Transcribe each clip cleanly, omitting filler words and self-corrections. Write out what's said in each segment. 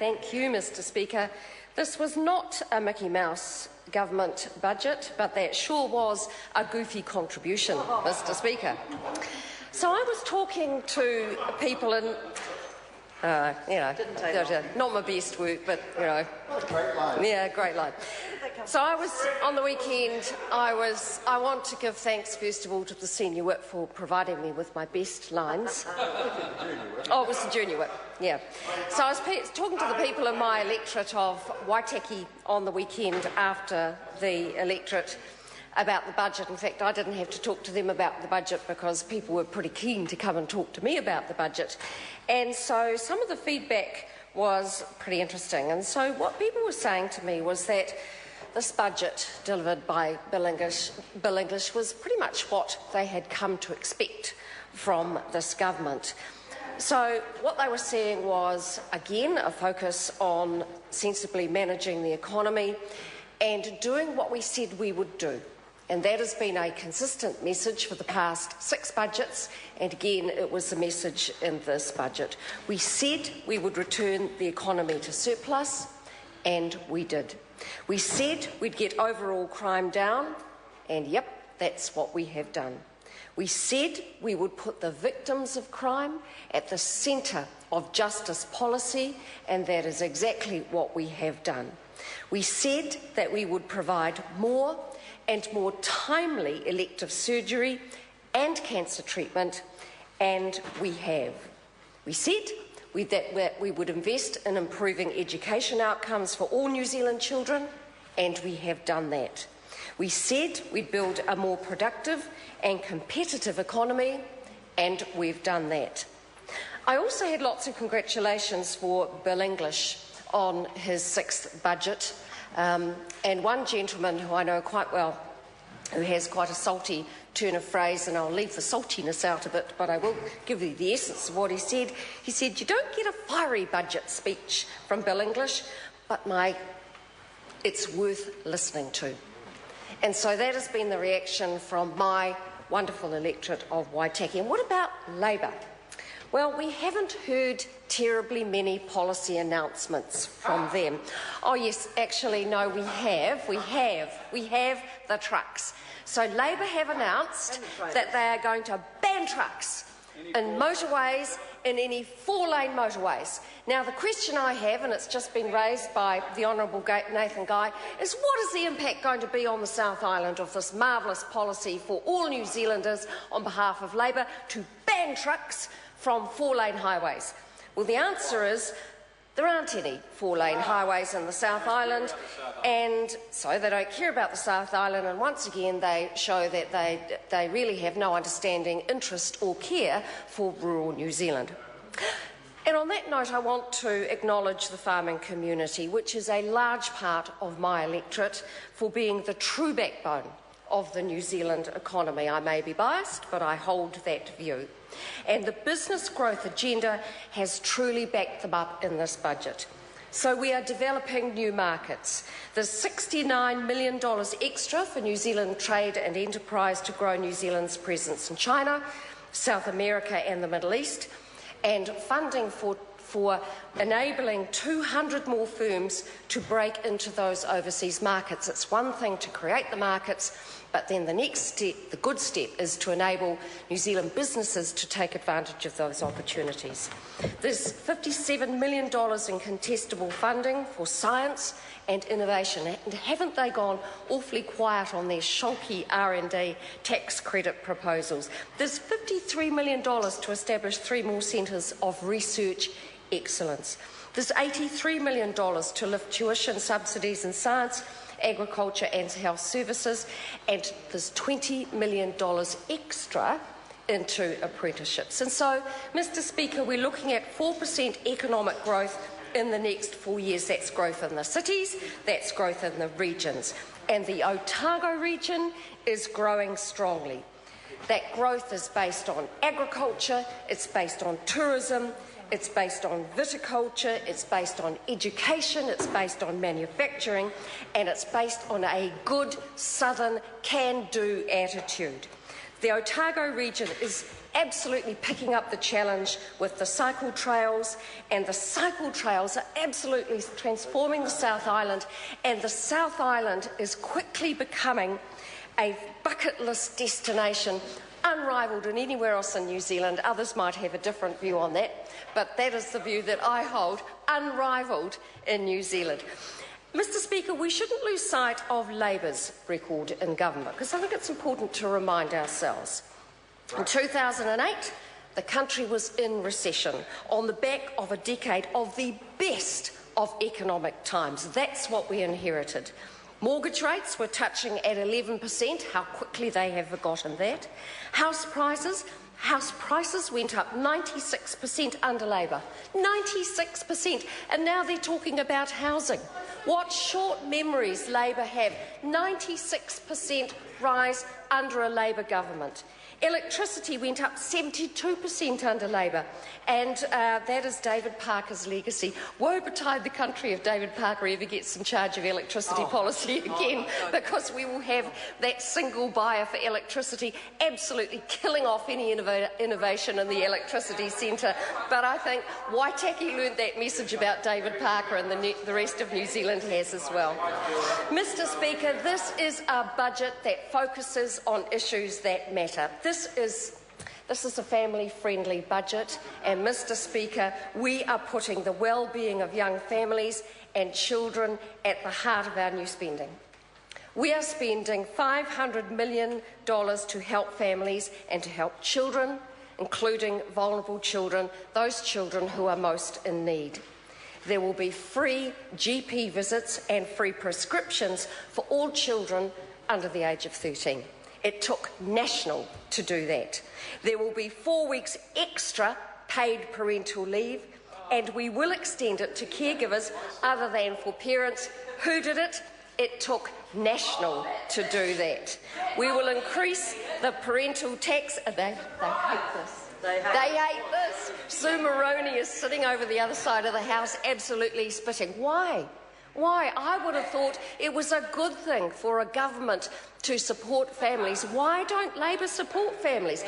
Thank you, Mr Speaker. This was not a Mickey Mouse government budget, but that sure was a goofy contribution, Mr Speaker. So I was talking to people in, not my best work, but, Great line. Yeah, great line. So I was, on the weekend, I want to give thanks, first of all, to the senior whip for providing me with my best lines. Oh, it was the junior whip, yeah. So I was talking to the people in my electorate of Waitaki on the weekend after the electorate about the budget. In fact, I didn't have to talk to them about the budget because people were pretty keen to come and talk to me about the budget. And so some of the feedback was pretty interesting. And so what people were saying to me was that this budget delivered by Bill English was pretty much what they had come to expect from this government. So what they were seeing was, again, a focus on sensibly managing the economy and doing what we said we would do. And that has been a consistent message for the past 6 budgets, and again it was the message in this budget. We said we would return the economy to surplus, and we did. We said we'd get overall crime down, and yep, that's what we have done. We said we would put the victims of crime at the centre of justice policy, and that is exactly what we have done. We said that we would provide more and more timely elective surgery and cancer treatment, and we have. We said that we would invest in improving education outcomes for all New Zealand children, and we have done that. We said we'd build a more productive and competitive economy, and we've done that. I also had lots of congratulations for Bill English on his 6th budget. And one gentleman who I know quite well, who has quite a salty turn of phrase, and I'll leave the saltiness out of it, but I will give you the essence of what he said. He said, "You don't get a fiery budget speech from Bill English, but it's worth listening to." And so that has been the reaction from my wonderful electorate of Waitaki. And what about Labour? Well, we haven't heard terribly many policy announcements from them. Oh yes, actually, no, we have. We have the trucks. So Labour have announced that they are going to ban trucks in motorways, in any 4-lane motorways. Now, the question I have, and it's just been raised by the Honourable Nathan Guy, is what is the impact going to be on the South Island of this marvellous policy for all New Zealanders on behalf of Labour to ban trucks from 4-lane highways? Well, the answer is there aren't any 4-lane highways in the South Island, and so they don't care about the South Island, and once again they show that they really have no understanding, interest or care for rural New Zealand. And on that note, I want to acknowledge the farming community, which is a large part of my electorate, for being the true backbone of the New Zealand economy. I may be biased, but I hold that view. And the business growth agenda has truly backed them up in this budget. So we are developing new markets. There's $69 million extra for New Zealand trade and enterprise to grow New Zealand's presence in China, South America and the Middle East, and funding for enabling 200 more firms to break into those overseas markets. It's one thing to create the markets, but then the next step, the good step, is to enable New Zealand businesses to take advantage of those opportunities. There's $57 million in contestable funding for science and innovation, and haven't they gone awfully quiet on their shonky R&D tax credit proposals? There's $53 million to establish 3 more centres of research excellence. There's $83 million to lift tuition subsidies in science, agriculture and health services, and there's $20 million extra into apprenticeships. And so, Mr Speaker, we're looking at 4% economic growth in the next 4 years. That's growth in the cities, that's growth in the regions. And the Otago region is growing strongly. That growth is based on agriculture, it's based on tourism, it's based on viticulture, it's based on education, it's based on manufacturing, and it's based on a good southern can-do attitude. The Otago region is absolutely picking up the challenge with the cycle trails, and the cycle trails are absolutely transforming the South Island, and the South Island is quickly becoming a bucket list destination unrivalled in anywhere else in New Zealand. Others might have a different view on that, but that is the view that I hold, unrivalled in New Zealand. Mr Speaker, we shouldn't lose sight of Labour's record in government, because I think it's important to remind ourselves. In 2008, the country was in recession on the back of a decade of the best of economic times. That's what we inherited. Mortgage rates were touching at 11%. How quickly they have forgotten that. House prices went up 96% under Labour. 96%. And now they're talking about housing. What short memories Labour have. 96% rise under a Labour government. Electricity went up 72% under Labour, and that is David Parker's legacy. Woe betide the country if David Parker ever gets in charge of electricity policy again, because we will have that single buyer for electricity absolutely killing off any innovation in the electricity centre. But I think Waitaki learned that message about David Parker, and the rest of New Zealand has as well. Mr Speaker, this is a budget that focuses on issues that matter. This is a family-friendly budget, and Mr Speaker, we are putting the well-being of young families and children at the heart of our new spending. We are spending $500 million to help families and to help children, including vulnerable children, those children who are most in need. There will be free GP visits and free prescriptions for all children under the age of 13. It took National to do that. There will be 4 weeks extra paid parental leave, and we will extend it to caregivers other than for parents. Who did it? It took National to do that. We will increase the parental tax. They hate this. They hate this. Sue Moroney is sitting over the other side of the House absolutely spitting. Why? Why? I would have thought it was a good thing for a government to support families. Why don't Labour support families?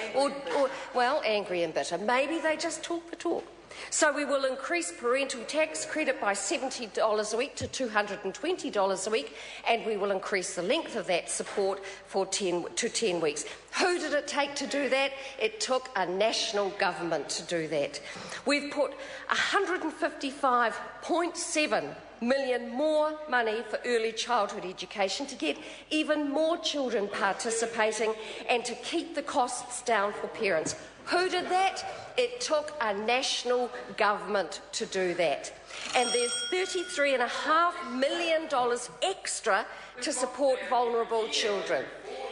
Well, angry and bitter. Maybe they just talk the talk. So we will increase parental tax credit by $70 a week to $220 a week, and we will increase the length of that support to 10 weeks. Who did it take to do that? It took a national government to do that. We've put $155.7 million more money for early childhood education to get even more children participating and to keep the costs down for parents. Who did that? It took a national government to do that. And there's $33.5 million extra to support vulnerable children.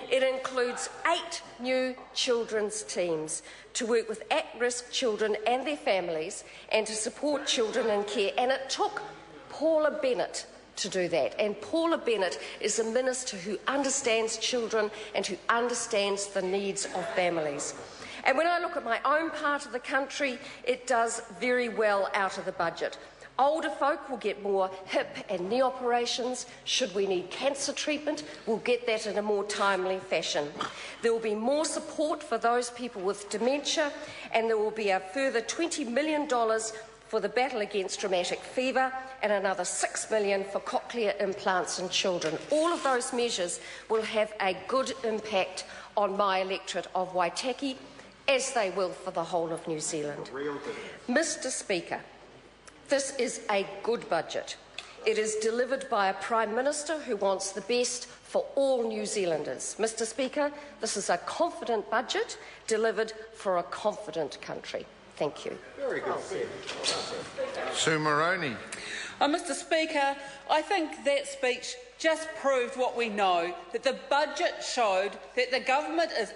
It includes 8 new children's teams to work with at-risk children and their families and to support children in care. And it took Paula Bennett to do that. And Paula Bennett is a minister who understands children and who understands the needs of families. And when I look at my own part of the country, it does very well out of the budget. Older folk will get more hip and knee operations. Should we need cancer treatment, we'll get that in a more timely fashion. There will be more support for those people with dementia, and there will be a further $20 million for the battle against rheumatic fever and another $6 million for cochlear implants in children. All of those measures will have a good impact on my electorate of Waitaki, as they will for the whole of New Zealand. Mr Speaker, this is a good budget. It is delivered by a Prime Minister who wants the best for all New Zealanders. Mr Speaker, this is a confident budget delivered for a confident country. Thank you. Very good. Sue Moroney. Mr Speaker, I think that speech just proved what we know, that the budget showed that the government is